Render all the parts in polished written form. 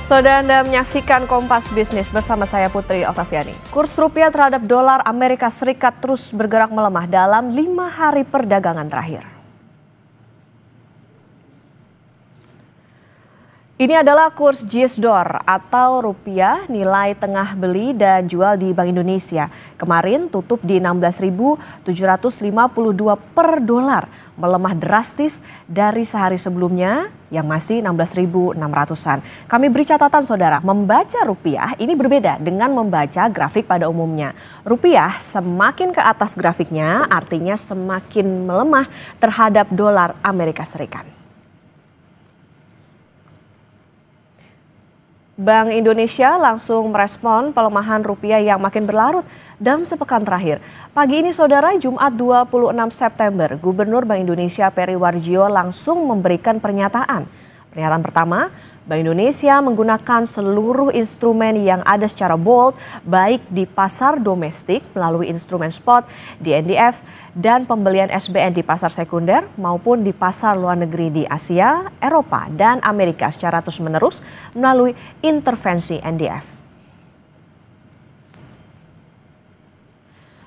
Saudara, Anda menyaksikan Kompas Bisnis bersama saya Putri Oktaviani. Kurs rupiah terhadap dolar Amerika Serikat terus bergerak melemah dalam 5 hari perdagangan terakhir. Ini adalah kurs JISDOR atau rupiah nilai tengah beli dan jual di Bank Indonesia. Kemarin tutup di 16.752 per dolar, melemah drastis dari sehari sebelumnya yang masih 16.600-an. Kami beri catatan saudara, membaca rupiah ini berbeda dengan membaca grafik pada umumnya. Rupiah semakin ke atas grafiknya artinya semakin melemah terhadap dolar Amerika Serikat. Bank Indonesia langsung merespon pelemahan rupiah yang makin berlarut dalam sepekan terakhir. Pagi ini saudara, Jumat 26 September, Gubernur Bank Indonesia Peri Warjio langsung memberikan pernyataan. Pernyataan pertama, Bank Indonesia menggunakan seluruh instrumen yang ada secara bold, baik di pasar domestik melalui instrumen spot, di NDF, dan pembelian SBN di pasar sekunder maupun di pasar luar negeri di Asia, Eropa, dan Amerika secara terus-menerus melalui intervensi NDF.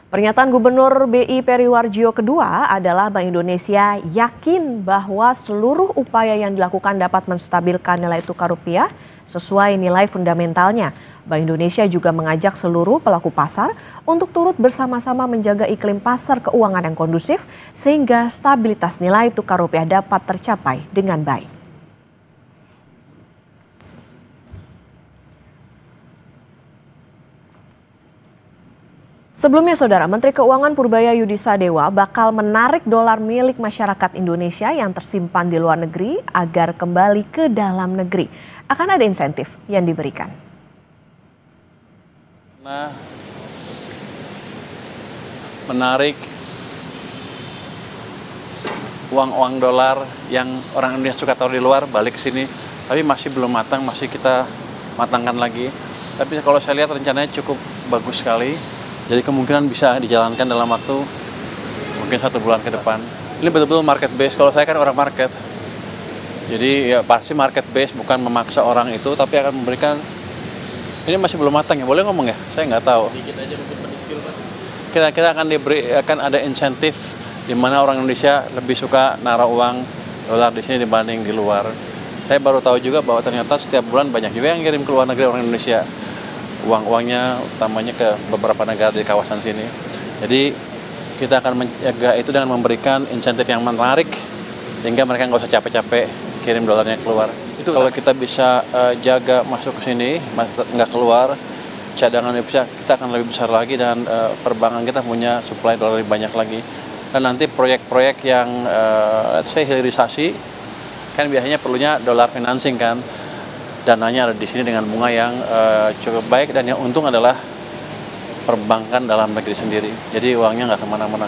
Pernyataan Gubernur BI Peri Warjio kedua adalah Bank Indonesia yakin bahwa seluruh upaya yang dilakukan dapat menstabilkan nilai tukar rupiah sesuai nilai fundamentalnya. Bank Indonesia juga mengajak seluruh pelaku pasar untuk turut bersama-sama menjaga iklim pasar keuangan yang kondusif sehingga stabilitas nilai tukar rupiah dapat tercapai dengan baik. Sebelumnya saudara, Menteri Keuangan Purbaya Yudisadewa bakal menarik dolar milik masyarakat Indonesia yang tersimpan di luar negeri agar kembali ke dalam negeri. Akan ada insentif yang diberikan. Menarik uang-uang dolar yang orang Indonesia suka taruh di luar balik ke sini, tapi masih belum matang, masih kita matangkan lagi. Tapi kalau saya lihat rencananya cukup bagus sekali, jadi kemungkinan bisa dijalankan dalam waktu mungkin 1 bulan ke depan. Ini betul-betul market base. Kalau saya kan orang market, jadi ya pasti market base, bukan memaksa orang itu, tapi akan memberikan. Ini masih belum matang ya, boleh ngomong ya? Saya nggak tahu. Dikit aja mungkin pendiskil Pak. Kira-kira akan ada insentif di mana orang Indonesia lebih suka naruh uang dolar di sini dibanding di luar. Saya baru tahu juga bahwa ternyata setiap bulan banyak juga yang kirim ke luar negeri orang Indonesia. Uang-uangnya utamanya ke beberapa negara di kawasan sini. Jadi kita akan menjaga itu dengan memberikan insentif yang menarik sehingga mereka nggak usah capek-capek kirim dolarnya keluar. Itu kalau kita bisa jaga masuk ke sini, nggak keluar, cadangan devisa kita akan lebih besar lagi dan perbankan kita punya supply dolar lebih banyak lagi. Dan nanti proyek-proyek yang hilirisasi kan biasanya perlunya dolar financing kan, dananya ada di sini dengan bunga yang cukup baik dan yang untung adalah perbankan dalam negeri sendiri. Jadi uangnya nggak kemana-mana.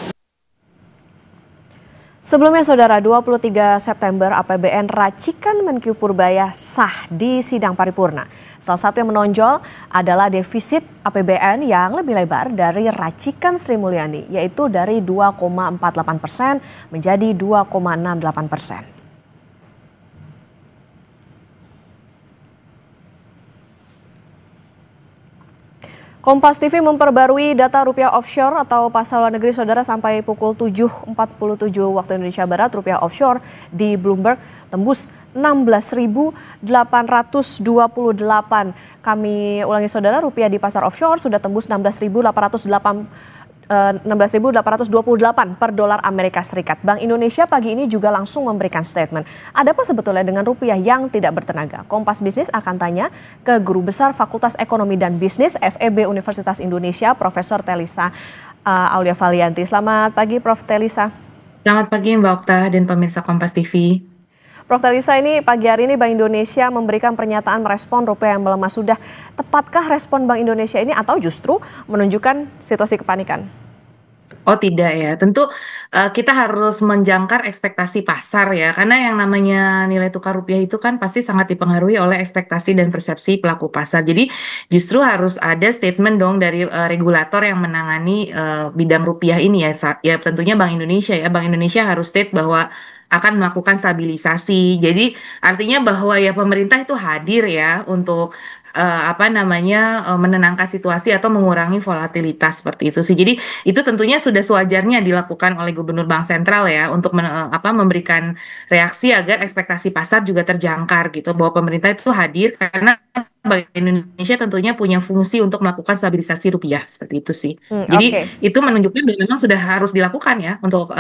Sebelumnya saudara, 23 September APBN racikan Menkyu Purbaya sah di sidang paripurna. Salah satu yang menonjol adalah defisit APBN yang lebih lebar dari racikan Sri Mulyani, yaitu dari 2,48% menjadi 2,68%. Kompas TV memperbarui data rupiah offshore atau pasar luar negeri saudara sampai pukul 7.47 waktu Indonesia Barat. Rupiah offshore di Bloomberg tembus 16.828. Kami ulangi saudara, rupiah di pasar offshore sudah tembus 16.828 per dolar Amerika Serikat. Bank Indonesia pagi ini juga langsung memberikan statement. Ada apa sebetulnya dengan rupiah yang tidak bertenaga? Kompas Bisnis akan tanya ke Guru Besar Fakultas Ekonomi dan Bisnis FEB Universitas Indonesia, Profesor Telisa Aulia Valianti. Selamat pagi Prof. Telisa. Selamat pagi Mbak Okta dan pemirsa Kompas TV. Prof. Telisa, ini pagi hari ini Bank Indonesia memberikan pernyataan merespon rupiah yang melemah. Sudah tepatkah respon Bank Indonesia ini atau justru menunjukkan situasi kepanikan? Oh tidak ya, tentu kita harus menjangkar ekspektasi pasar ya, karena yang namanya nilai tukar rupiah itu kan pasti sangat dipengaruhi oleh ekspektasi dan persepsi pelaku pasar. Jadi justru harus ada statement dong dari regulator yang menangani bidang rupiah ini ya, ya tentunya Bank Indonesia ya. Bank Indonesia harus state bahwa akan melakukan stabilisasi. Jadi artinya bahwa ya pemerintah itu hadir ya untuk menenangkan situasi atau mengurangi volatilitas seperti itu sih. Jadi itu tentunya sudah sewajarnya dilakukan oleh Gubernur Bank Sentral ya untuk memberikan reaksi agar ekspektasi pasar juga terjangkar gitu bahwa pemerintah itu hadir karena Bank Indonesia tentunya punya fungsi untuk melakukan stabilisasi rupiah seperti itu sih. Jadi Oke. itu menunjukkan bahwa memang sudah harus dilakukan ya untuk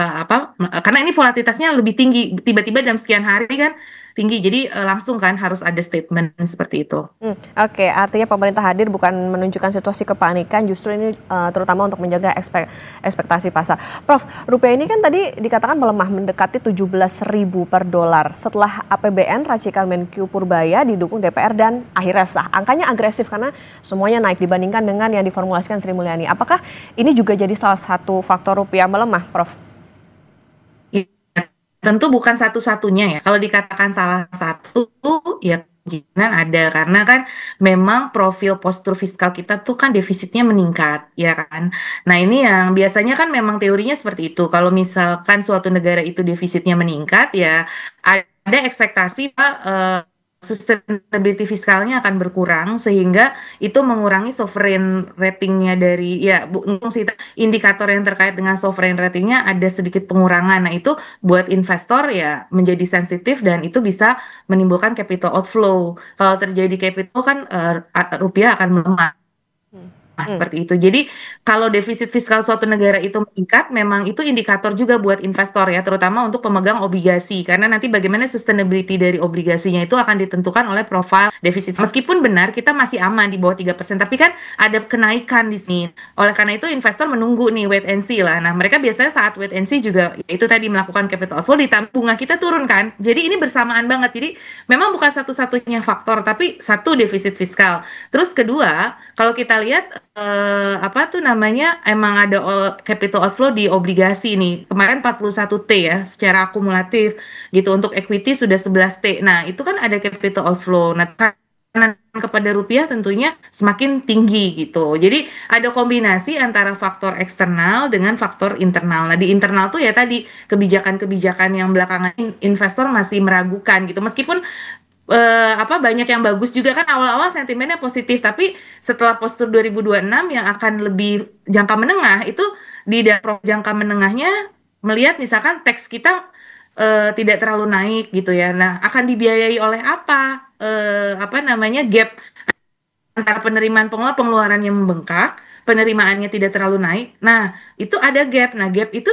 karena ini volatilitasnya lebih tinggi tiba-tiba dalam sekian hari kan tinggi. Jadi langsung kan harus ada statement seperti itu. Oke, artinya pemerintah hadir bukan menunjukkan situasi kepanikan, justru ini terutama untuk menjaga ekspektasi pasar. Prof, rupiah ini kan tadi dikatakan melemah mendekati 17.000 per dolar. Setelah APBN, racikan Menkyu Purbaya didukung DPR dan akhirnya sah. Angkanya agresif karena semuanya naik dibandingkan dengan yang diformulasikan Sri Mulyani. Apakah ini juga jadi salah satu faktor rupiah melemah, Prof? Tentu bukan satu-satunya ya. Kalau dikatakan salah satu, ya kemungkinan ada. Karena kan memang profil postur fiskal kita tuh kan defisitnya meningkat, ya kan. Nah ini yang biasanya kan memang teorinya seperti itu. Kalau misalkan suatu negara itu defisitnya meningkat, ya ada ekspektasi sustainability fiskalnya akan berkurang sehingga itu mengurangi sovereign ratingnya dari indikator yang terkait dengan sovereign ratingnya ada sedikit pengurangan. Nah itu buat investor ya menjadi sensitif dan itu bisa menimbulkan capital outflow. Kalau terjadi capital kan rupiah akan melemah. Seperti itu. Jadi kalau defisit fiskal suatu negara itu meningkat, memang itu indikator juga buat investor ya, terutama untuk pemegang obligasi. Karena nanti bagaimana sustainability dari obligasinya itu akan ditentukan oleh profil defisit. Meskipun benar kita masih aman di bawah 3%, tapi kan ada kenaikan di sini. Oleh karena itu investor menunggu nih wait and see lah. Nah, mereka biasanya saat wait and see juga itu tadi melakukan capital outflow, ditambah bunga kita turun kan. Jadi ini bersamaan banget. Jadi memang bukan satu-satunya faktor, tapi satu defisit fiskal. Terus kedua, kalau kita lihat emang ada capital outflow di obligasi nih. Kemarin 41T ya secara akumulatif gitu. Untuk equity sudah 11T. Nah, itu kan ada capital outflow. Nah, tekanan kepada rupiah tentunya semakin tinggi gitu. Jadi ada kombinasi antara faktor eksternal dengan faktor internal. Nah, di internal tuh ya tadi kebijakan-kebijakan yang belakangan investor masih meragukan gitu. Meskipun banyak yang bagus juga kan awal-awal sentimennya positif, tapi setelah postur 2026 yang akan lebih jangka menengah itu di jangka menengahnya melihat misalkan teks kita tidak terlalu naik gitu ya. Nah, akan dibiayai oleh gap antara penerimaan pengeluaran yang membengkak, penerimaannya tidak terlalu naik. Nah, itu ada gap. Nah, gap itu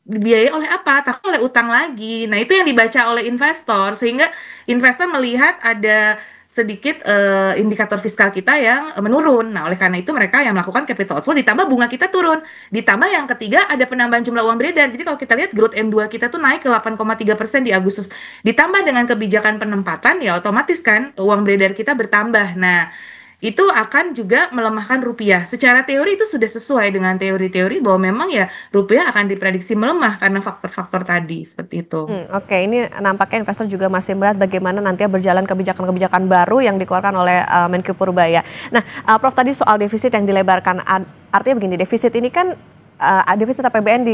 dibiayai oleh apa? Tapi oleh utang lagi. Nah, itu yang dibaca oleh investor sehingga investor melihat ada sedikit indikator fiskal kita yang menurun. Nah, oleh karena itu mereka yang melakukan capital outflow ditambah bunga kita turun. Ditambah yang ketiga ada penambahan jumlah uang beredar. Jadi kalau kita lihat growth M2 kita tuh naik ke 8,3% di Agustus. Ditambah dengan kebijakan penempatan ya otomatis kan uang beredar kita bertambah. Nah, itu akan juga melemahkan rupiah. Secara teori itu sudah sesuai dengan teori-teori bahwa memang ya rupiah akan diprediksi melemah karena faktor-faktor tadi seperti itu. Oke, ini nampaknya investor juga masih melihat bagaimana nantinya berjalan kebijakan-kebijakan baru yang dikeluarkan oleh Menkyu Purbaya. Nah, Prof tadi soal defisit yang dilebarkan, artinya begini, defisit ini kan defisit APBN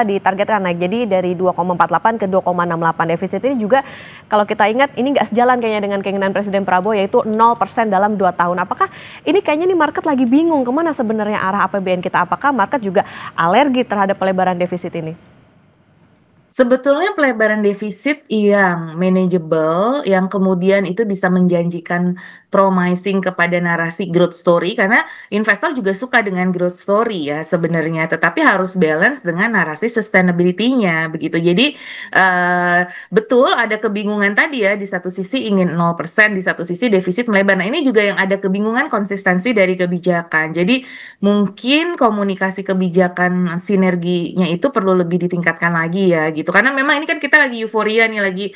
ditargetkan naik, jadi dari 2,48 ke 2,68. Defisit ini juga kalau kita ingat ini nggak sejalan kayaknya dengan keinginan Presiden Prabowo yaitu 0% dalam 2 tahun. Apakah ini kayaknya nih market lagi bingung kemana sebenarnya arah APBN kita? Apakah market juga alergi terhadap pelebaran defisit ini? Sebetulnya pelebaran defisit yang manageable, yang kemudian itu bisa menjanjikan promising kepada narasi growth story, karena investor juga suka dengan growth story ya sebenarnya, tetapi harus balance dengan narasi sustainability-nya begitu. Jadi betul ada kebingungan tadi ya, di satu sisi ingin 0%, di satu sisi defisit melebar. Nah ini juga yang ada kebingungan konsistensi dari kebijakan. Jadi mungkin komunikasi kebijakan sinerginya itu perlu lebih ditingkatkan lagi ya gitu. Karena memang ini kan kita lagi euforia nih, lagi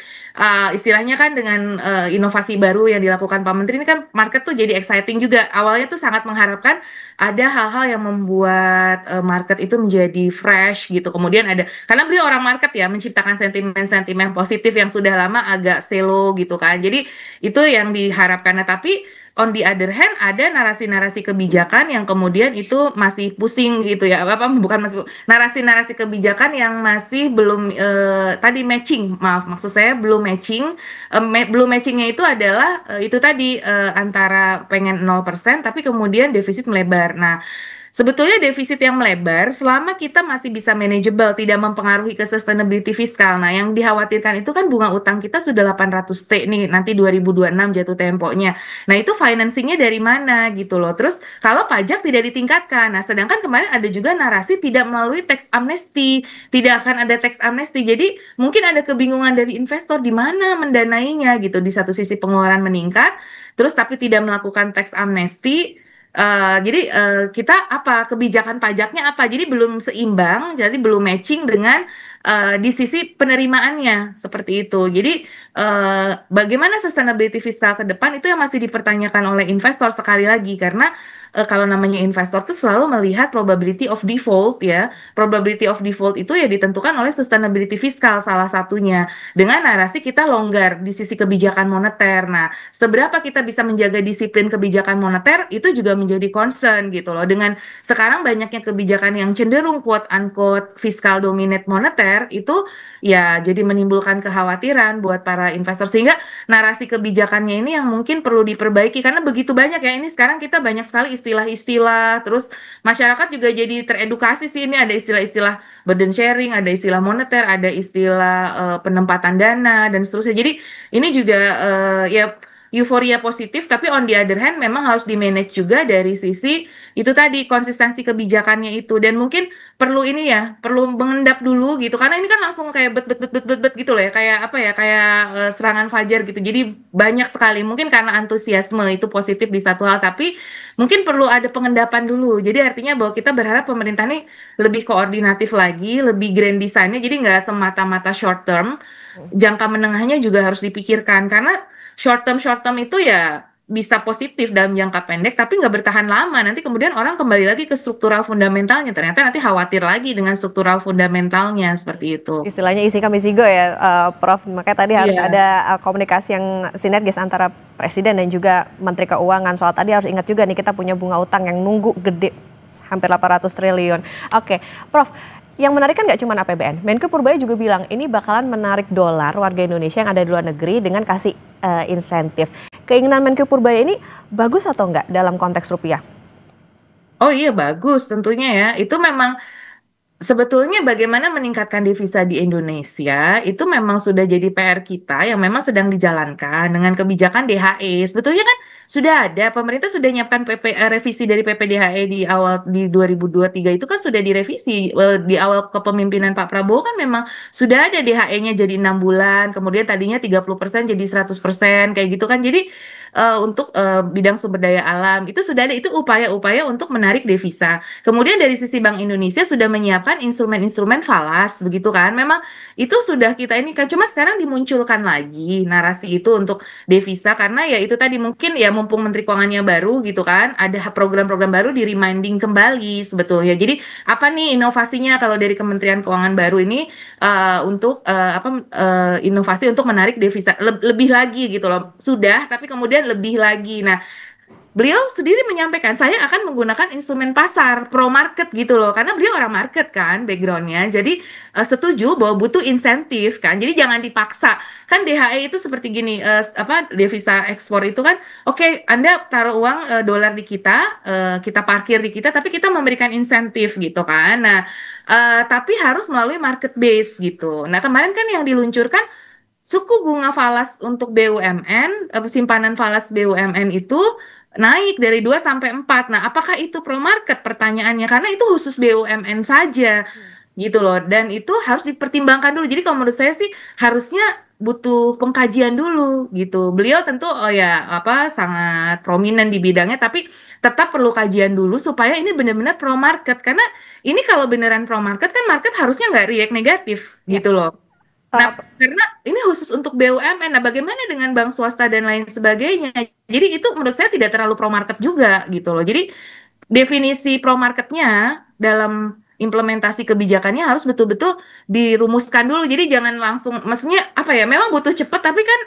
istilahnya kan dengan inovasi baru yang dilakukan Pak Menteri ini kan market tuh jadi exciting juga. Awalnya tuh sangat mengharapkan ada hal-hal yang membuat market itu menjadi fresh gitu. Kemudian ada, karena beliau orang market ya, menciptakan sentimen-sentimen positif yang sudah lama agak slow gitu kan. Jadi itu yang diharapkan. Nah, tapi on the other hand ada narasi-narasi kebijakan yang kemudian itu masih pusing gitu ya, apa bukan masih narasi-narasi kebijakan yang masih belum tadi matching, maaf maksud saya belum matching. Belum matchingnya itu adalah itu tadi antara pengen 0% tapi kemudian defisit melebar. Nah, sebetulnya defisit yang melebar selama kita masih bisa manageable, tidak mempengaruhi ke sustainability fiskal. Nah, yang dikhawatirkan itu kan bunga utang kita sudah 800T nih, nanti 2026 jatuh temponya. Nah, itu financingnya dari mana gitu loh. Terus kalau pajak tidak ditingkatkan. Nah, sedangkan kemarin ada juga narasi tidak melalui tax amnesty, tidak akan ada tax amnesty. Jadi mungkin ada kebingungan dari investor di mana mendanainya gitu. Di satu sisi pengeluaran meningkat, terus tapi tidak melakukan tax amnesty. Jadi kita apa kebijakan pajaknya apa? Jadi belum seimbang, jadi belum matching dengan di sisi penerimaannya seperti itu. Jadi bagaimana sustainability fiskal ke depan itu yang masih dipertanyakan oleh investor sekali lagi karena kalau namanya investor tuh selalu melihat probability of default ya. Probability of default itu ya ditentukan oleh sustainability fiskal salah satunya dengan narasi kita longgar di sisi kebijakan moneter. Nah, seberapa kita bisa menjaga disiplin kebijakan moneter itu juga menjadi concern gitu loh. Dengan sekarang banyaknya kebijakan yang cenderung quote unquote fiskal dominate moneter itu ya jadi menimbulkan kekhawatiran buat para investor sehingga narasi kebijakannya ini yang mungkin perlu diperbaiki karena begitu banyak ya ini sekarang kita banyak sekali istilah-istilah terus masyarakat juga jadi teredukasi sih ini ada istilah-istilah burden sharing, ada istilah moneter, ada istilah penempatan dana dan seterusnya. Jadi ini juga ya euforia positif tapi on the other hand memang harus di-manage juga dari sisi itu tadi konsistensi kebijakannya itu dan mungkin perlu ini ya perlu mengendap dulu gitu karena ini kan langsung kayak bet gitu loh ya kayak apa ya kayak serangan fajar gitu jadi banyak sekali mungkin karena antusiasme itu positif di satu hal tapi mungkin perlu ada pengendapan dulu jadi artinya bahwa kita berharap pemerintah ini lebih koordinatif lagi lebih grand design-nya jadi nggak semata-mata short term jangka menengahnya juga harus dipikirkan karena short term itu ya bisa positif dalam jangka pendek tapi nggak bertahan lama nanti kemudian orang kembali lagi ke struktural fundamentalnya ternyata nanti khawatir lagi dengan struktural fundamentalnya seperti itu istilahnya isi kami sigo ya Prof makanya tadi harus ada komunikasi yang sinergis antara Presiden dan juga Menteri Keuangan soal tadi harus ingat juga nih kita punya bunga utang yang nunggu gede hampir 800 triliun oke Prof yang menarik kan nggak cuma APBN, Menko Purbaya juga bilang ini bakalan menarik dolar warga Indonesia yang ada di luar negeri dengan kasih insentif. Keinginan Menko Purbaya ini bagus atau enggak dalam konteks rupiah? Oh iya bagus tentunya ya, itu memang sebetulnya bagaimana meningkatkan devisa di Indonesia itu memang sudah jadi PR kita yang memang sedang dijalankan dengan kebijakan DHE. Sebetulnya kan sudah ada, pemerintah sudah nyiapkan revisi dari PPDHE di awal di 2023 itu kan sudah direvisi di awal kepemimpinan Pak Prabowo kan memang sudah ada DHE-nya jadi 6 bulan, kemudian tadinya 30% jadi 100% kayak gitu kan. Jadi untuk bidang sumber daya alam itu sudah ada itu upaya-upaya untuk menarik devisa. Kemudian dari sisi Bank Indonesia sudah menyiapkan instrumen-instrumen falas begitu kan. Memang itu sudah kita ini kan cuma sekarang dimunculkan lagi narasi itu untuk devisa karena ya itu tadi mungkin ya mumpung Menteri Keuangannya baru gitu kan ada program-program baru di reminding kembali sebetulnya. Jadi apa nih inovasinya kalau dari Kementerian Keuangan baru ini untuk inovasi untuk menarik devisa lebih lagi gitu loh. Sudah tapi kemudian lebih lagi. Nah, beliau sendiri menyampaikan saya akan menggunakan instrumen pasar pro market gitu loh karena beliau orang market kan backgroundnya jadi setuju bahwa butuh insentif kan jadi jangan dipaksa kan DHE itu seperti gini devisa ekspor itu kan oke, Anda taruh uang dolar di kita kita parkir di kita tapi kita memberikan insentif gitu kan nah tapi harus melalui market base gitu nah kemarin kan yang diluncurkan suku bunga falas untuk BUMN, simpanan falas BUMN itu naik dari 2 sampai 4. Nah, apakah itu pro market pertanyaannya? Karena itu khusus BUMN saja. Gitu loh. Dan itu harus dipertimbangkan dulu. Jadi kalau menurut saya sih harusnya butuh pengkajian dulu gitu. Beliau tentu sangat prominent di bidangnya tapi tetap perlu kajian dulu supaya ini benar-benar pro market karena ini kalau beneran pro market kan market harusnya nggak react negatif gitu loh. Nah, karena ini khusus untuk BUMN, nah bagaimana dengan bank swasta dan lain sebagainya? Jadi itu menurut saya tidak terlalu pro market juga gitu loh. Jadi definisi pro marketnya dalam implementasi kebijakannya harus betul-betul dirumuskan dulu. Jadi jangan langsung, maksudnya apa ya? Memang butuh cepat, tapi kan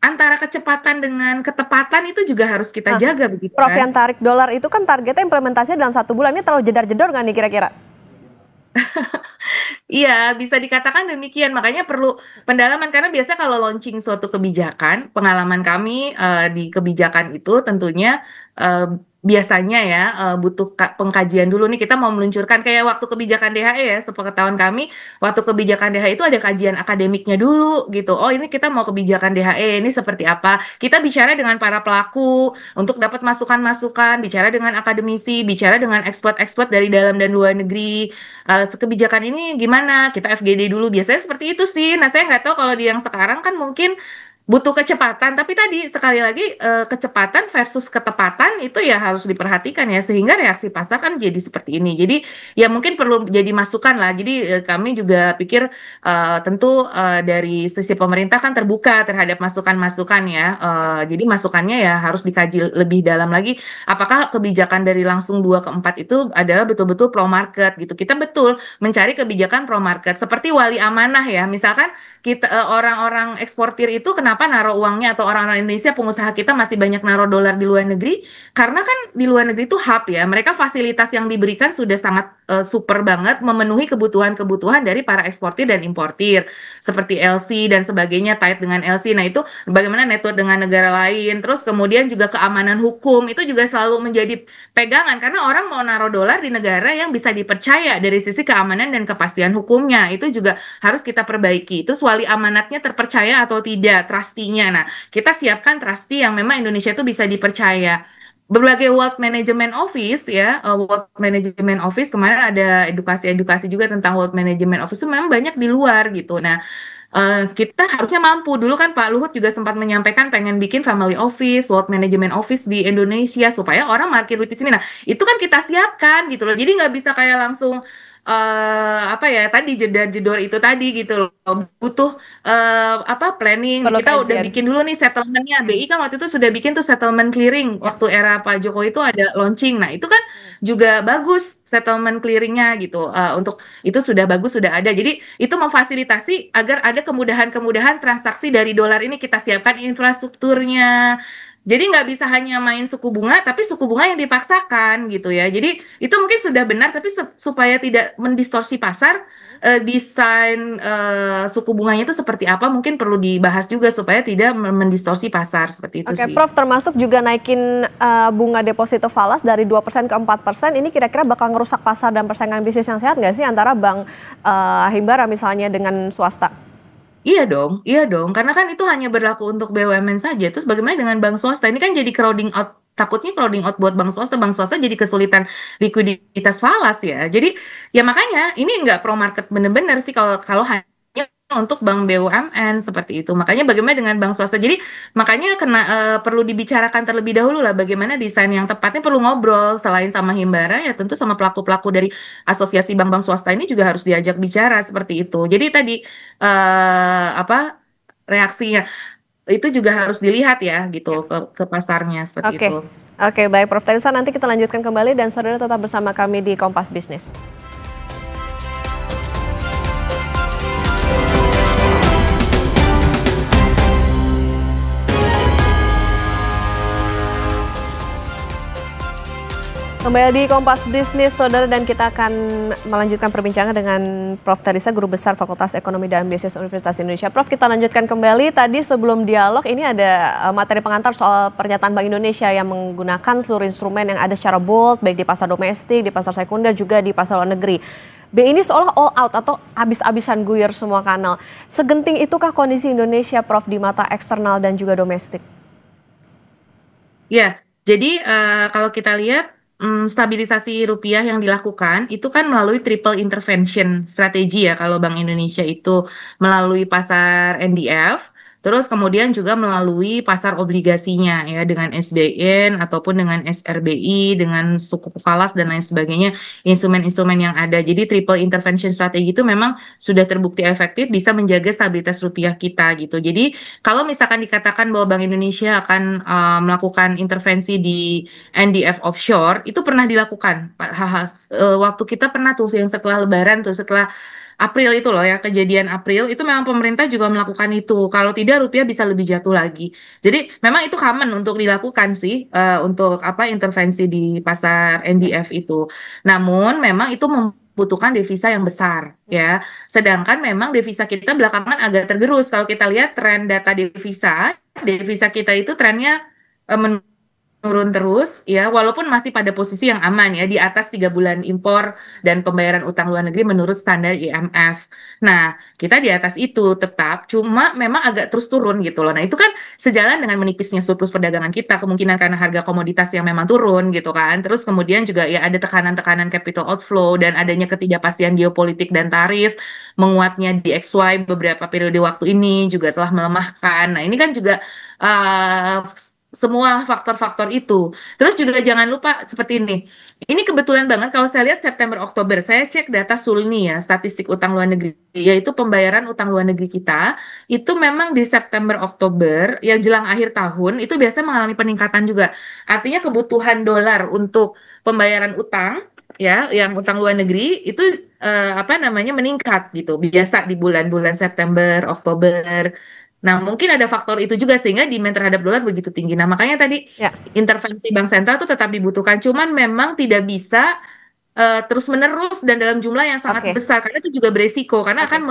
antara kecepatan dengan ketepatan itu juga harus kita Nah, jaga begitu Prof, kan. yang tarik dolar itu kan targetnya implementasinya dalam 1 bulan, ini terlalu jedar-jedor nggak nih kira-kira? Iya, bisa dikatakan demikian. Makanya perlu pendalaman karena biasa kalau launching suatu kebijakan, pengalaman kami di kebijakan itu tentunya eh, biasanya ya butuh pengkajian dulu nih kita mau meluncurkan kayak waktu kebijakan DHE ya, sepengetahuan kami waktu kebijakan DHE itu ada kajian akademiknya dulu gitu. Oh, ini kita mau kebijakan DHE ini seperti apa? Kita bicara dengan para pelaku untuk dapat masukan-masukan, bicara dengan akademisi, bicara dengan expert-expert dari dalam dan luar negeri kebijakan ini gimana? Kita FGD dulu. Biasanya seperti itu sih. Nah, saya nggak tahu kalau di yang sekarang kan mungkin butuh kecepatan. Tapi tadi sekali lagi kecepatan versus ketepatan itu ya harus diperhatikan ya. Sehingga reaksi pasar kan jadi seperti ini. Jadi ya mungkin perlu jadi masukan lah. Jadi kami juga pikir tentu dari sisi pemerintah kan terbuka terhadap masukan-masukan ya. Jadi masukannya ya harus dikaji lebih dalam lagi. Apakah kebijakan dari langsung 2 ke 4 itu adalah betul-betul pro market gitu. Kita betul mencari kebijakan pro market seperti wali amanah ya. Misalkan kita orang-orang eksportir itu kenapa naruh uangnya atau orang-orang Indonesia pengusaha kita masih banyak naruh dolar di luar negeri? Karena kan di luar negeri itu hub ya. Mereka fasilitas yang diberikan sudah sangat super banget memenuhi kebutuhan-kebutuhan dari para eksportir dan importir seperti LC dan sebagainya tied dengan LC. Nah, itu bagaimana network dengan negara lain. Terus kemudian juga keamanan hukum itu juga selalu menjadi pegangan karena orang mau naruh dolar di negara yang bisa dipercaya dari sisi keamanan dan kepastian hukumnya. Itu juga harus kita perbaiki. Terus wali amanatnya terpercaya atau tidak, trustinya. Nah, kita siapkan trustee yang memang Indonesia itu bisa dipercaya. Berbagai World Management Office ya, World Management Office kemarin ada edukasi-edukasi juga tentang World Management Office itu memang banyak di luar gitu. Nah, kita harusnya mampu. Dulu kan Pak Luhut juga sempat menyampaikan pengen bikin Family Office, World Management Office di Indonesia supaya orang parkir duit di sini. Nah, itu kan kita siapkan gitu loh. Jadi nggak bisa kayak langsung apa ya tadi jedor itu tadi gitu loh. Butuh apa planning. Perlu Kita udah kajian. bikin dulu nih settlementnya. BI kan waktu itu sudah bikin tuh settlement clearing Ya. waktu era Pak Jokowi itu ada launching. Nah, itu kan juga bagus settlement clearingnya gitu. Untuk itu sudah bagus, sudah ada. Jadi itu memfasilitasi agar ada kemudahan-kemudahan transaksi dari dolar ini kita siapkan infrastrukturnya. Jadi nggak bisa hanya main suku bunga, tapi suku bunga yang dipaksakan gitu ya. Jadi itu mungkin sudah benar, tapi supaya tidak mendistorsi pasar, desain suku bunganya itu seperti apa mungkin perlu dibahas juga supaya tidak mendistorsi pasar seperti itu Oke, sih. Prof, termasuk juga naikin bunga deposito falas dari 2% ke 4%, ini kira-kira bakal ngerusak pasar dan persaingan bisnis yang sehat nggak sih antara bank Himbara misalnya dengan swasta? Iya dong, karena kan itu hanya berlaku untuk BUMN saja. Terus bagaimana dengan bank swasta? Ini kan jadi crowding out, takutnya crowding out buat bank swasta jadi kesulitan likuiditas falas ya. Jadi ya makanya ini nggak pro market bener-bener sih kalau kalau hanya untuk bank BUMN seperti itu. Makanya bagaimana dengan bank swasta? Jadi makanya perlu dibicarakan terlebih dahulu lah bagaimana desain yang tepatnya perlu ngobrol selain sama Himbara ya tentu sama pelaku-pelaku dari asosiasi bank-bank swasta ini juga harus diajak bicara seperti itu. Jadi tadi apa reaksinya itu juga harus dilihat ya gitu ke pasarnya seperti Oke, itu. oke, baik Prof. Teresa, nanti kita lanjutkan kembali dan saudara tetap bersama kami di Kompas Bisnis. Kembali di Kompas Bisnis, saudara, dan kita akan melanjutkan perbincangan dengan Prof. Teresa, Guru Besar Fakultas Ekonomi dan Bisnis Universitas Indonesia. Prof, kita lanjutkan kembali. Tadi sebelum dialog, ini ada materi pengantar soal pernyataan Bank Indonesia yang menggunakan seluruh instrumen yang ada secara bold, baik di pasar domestik, di pasar sekunder, juga di pasar luar negeri. BI ini seolah all out atau habis-habisan guyur semua kanal. Segenting itukah kondisi Indonesia, Prof, di mata eksternal dan juga domestik? Ya, jadi kalau kita lihat stabilisasi rupiah yang dilakukan itu kan melalui triple intervention strategi ya kalau Bank Indonesia itu melalui pasar NDF, terus kemudian juga melalui pasar obligasinya ya dengan SBN ataupun dengan SRBI, dengan suku falas dan lain sebagainya, instrumen-instrumen yang ada. Jadi triple intervention strategi itu memang sudah terbukti efektif bisa menjaga stabilitas rupiah kita gitu. Jadi kalau misalkan dikatakan bahwa Bank Indonesia akan melakukan intervensi di NDF offshore, itu pernah dilakukan. Waktu kita pernah tuh yang setelah Lebaran tuh, setelah April itu loh ya, kejadian April itu memang pemerintah juga melakukan itu. Kalau tidak rupiah bisa lebih jatuh lagi. Jadi memang itu common untuk dilakukan sih, untuk apa intervensi di pasar NDF itu. Namun memang itu membutuhkan devisa yang besar ya. Sedangkan memang devisa kita belakangan agak tergerus. Kalau kita lihat tren data devisa kita itu trennya menurun terus ya, walaupun masih pada posisi yang aman ya, di atas 3 bulan impor dan pembayaran utang luar negeri menurut standar IMF. Nah, kita di atas itu tetap, cuma memang agak terus turun gitu loh. Nah, itu kan sejalan dengan menipisnya surplus perdagangan kita, kemungkinan karena harga komoditas yang memang turun gitu kan. Terus kemudian juga ya ada tekanan-tekanan capital outflow dan adanya ketidakpastian geopolitik dan tarif, menguatnya di XY beberapa periode waktu ini juga telah melemahkan. Nah, ini kan juga semua faktor-faktor itu. Terus juga jangan lupa seperti ini. Ini kebetulan banget kalau saya lihat September Oktober, saya cek data Sulni ya, statistik utang luar negeri, yaitu pembayaran utang luar negeri kita, itu memang di September Oktober yang jelang akhir tahun itu biasa mengalami peningkatan juga. Artinya kebutuhan dolar untuk pembayaran utang ya, yang utang luar negeri itu apa namanya meningkat gitu. Biasa di bulan-bulan September, Oktober. Nah, mungkin ada faktor itu juga sehingga demand terhadap dolar begitu tinggi. Nah, makanya tadi Ya, intervensi bank sentral itu tetap dibutuhkan. Cuman memang tidak bisa terus-menerus dan dalam jumlah yang sangat oke. besar karena itu juga beresiko karena akan Oke.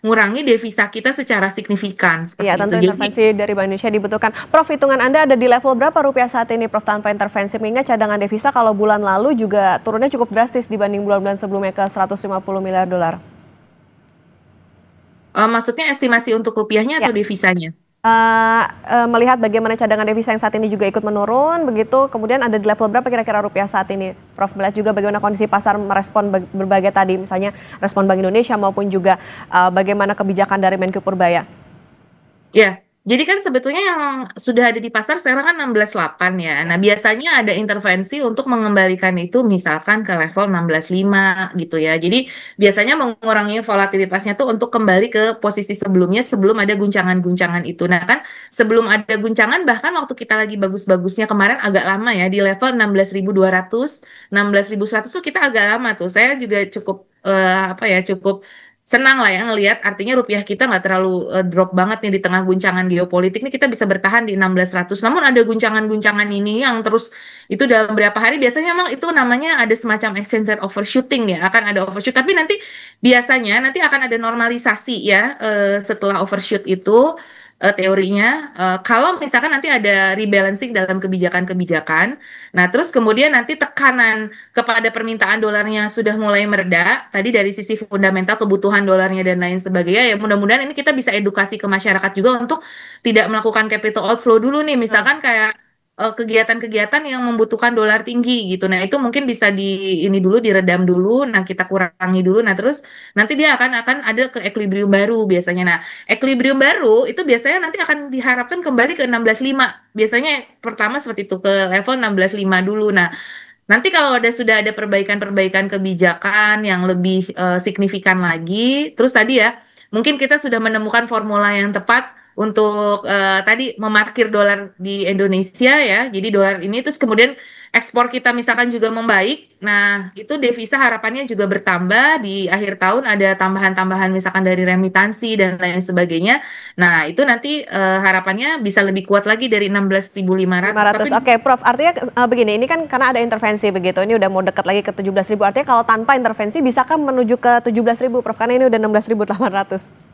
mengurangi devisa kita secara signifikan Iya, seperti itu. tentu Jadi intervensi dari Bank Indonesia dibutuhkan. Prof, hitungan Anda ada di level berapa rupiah saat ini, Prof, tanpa intervensi? Mengingat cadangan devisa kalau bulan lalu juga turunnya cukup drastis dibanding bulan-bulan sebelumnya ke 150 miliar dolar. maksudnya estimasi untuk rupiahnya Ya, atau devisanya? melihat bagaimana cadangan devisa yang saat ini juga ikut menurun, begitu, kemudian ada di level berapa kira-kira rupiah saat ini? Prof, melihat juga bagaimana kondisi pasar merespon berbagai tadi, misalnya respon Bank Indonesia maupun juga bagaimana kebijakan dari Menko Purbaya. Ya, jadi kan sebetulnya yang sudah ada di pasar sekarang kan 16,8 ya. Nah, biasanya ada intervensi untuk mengembalikan itu misalkan ke level 16,5 gitu ya. Jadi biasanya mengurangi volatilitasnya tuh untuk kembali ke posisi sebelumnya sebelum ada guncangan-guncangan itu. Nah, kan sebelum ada guncangan bahkan waktu kita lagi bagus-bagusnya kemarin agak lama ya di level 16.200, 16.100 tuh kita agak lama tuh. Saya juga cukup apa ya, cukup senang lah ya ngelihat artinya rupiah kita nggak terlalu drop banget nih di tengah guncangan geopolitik nih kita bisa bertahan di 1600. Namun ada guncangan-guncangan ini yang terus itu dalam beberapa hari biasanya memang itu namanya ada semacam exchange rate overshooting ya akan ada overshoot tapi nanti biasanya nanti akan ada normalisasi ya setelah overshoot itu teorinya kalau misalkan nanti ada rebalancing dalam kebijakan-kebijakan nah terus kemudian nanti tekanan kepada permintaan dolarnya sudah mulai mereda, tadi dari sisi fundamental kebutuhan dolarnya dan lain sebagainya, ya mudah-mudahan ini kita bisa edukasi ke masyarakat juga untuk tidak melakukan capital outflow dulu nih, misalkan kayak kegiatan-kegiatan yang membutuhkan dolar tinggi gitu. Nah, itu mungkin bisa di ini dulu diredam dulu, nah kita kurangi dulu, nah terus nanti dia akan ada ke equilibrium baru biasanya. Nah, equilibrium baru itu biasanya nanti akan diharapkan kembali ke 16,5. Biasanya pertama seperti itu ke level 16,5 dulu. Nah, nanti kalau sudah ada perbaikan-perbaikan kebijakan yang lebih signifikan lagi, terus tadi ya, mungkin kita sudah menemukan formula yang tepat untuk tadi memarkir dolar di Indonesia ya. Jadi dolar ini terus kemudian ekspor kita misalkan juga membaik. Nah, itu devisa harapannya juga bertambah di akhir tahun ada tambahan-tambahan misalkan dari remitansi dan lain sebagainya. Nah, itu nanti harapannya bisa lebih kuat lagi dari 16.500. 500. Oke, Prof. Artinya begini, ini kan karena ada intervensi begitu. Ini udah mau dekat lagi ke 17.000. Artinya kalau tanpa intervensi bisakah menuju ke 17.000, Prof? Karena ini udah 16.800.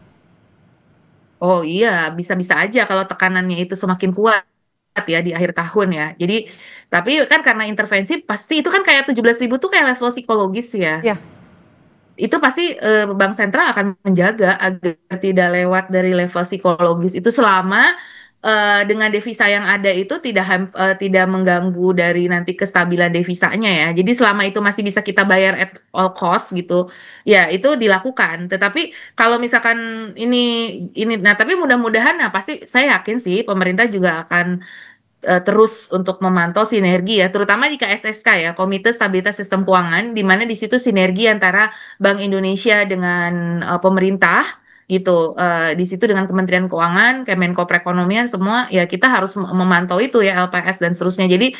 Oh iya, bisa-bisa aja kalau tekanannya itu semakin kuat ya di akhir tahun ya. Jadi, tapi kan karena intervensi pasti itu kan kayak 17.000 tuh kayak level psikologis ya. Ya. Itu pasti bank sentral akan menjaga agar tidak lewat dari level psikologis itu selama dengan devisa yang ada itu tidak mengganggu dari nanti kestabilan devisanya ya. Jadi selama itu masih bisa kita bayar at all cost gitu, ya itu dilakukan. Tetapi kalau misalkan ini, nah tapi mudah-mudahan, nah pasti saya yakin sih pemerintah juga akan terus untuk memantau sinergi ya, terutama di KSSK ya, Komite Stabilitas Sistem Keuangan, di mana di situ sinergi antara Bank Indonesia dengan pemerintah gitu, di situ dengan Kementerian Keuangan, Kemenko Perekonomian, semua ya kita harus memantau itu ya LPS dan seterusnya. Jadi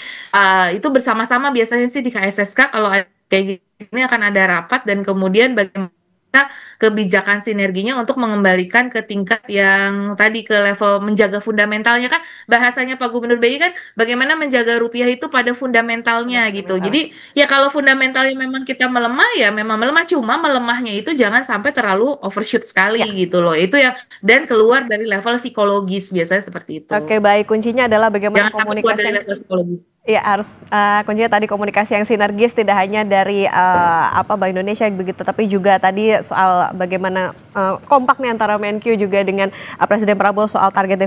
itu bersama-sama biasanya sih di KSSK kalau kayak gini akan ada rapat dan kemudian bagaimana kebijakan sinerginya untuk mengembalikan ke tingkat yang tadi ke level menjaga fundamentalnya kan bahasanya Pak Gubernur BI kan bagaimana menjaga rupiah itu pada fundamentalnya gitu. Jadi ya kalau fundamentalnya memang kita melemah ya memang melemah cuma melemahnya itu jangan sampai terlalu overshoot sekali Ya. gitu loh. Itu yang dan keluar dari level psikologis biasanya seperti itu. Oke, baik. Kuncinya adalah bagaimana Jangan sampai keluar komunikasi dari yang level psikologis. ya harus kuncinya tadi komunikasi yang sinergis tidak hanya dari Bank Indonesia begitu, tapi juga tadi soal bagaimana kompak nih antara Menkyu juga dengan Presiden Prabowo soal target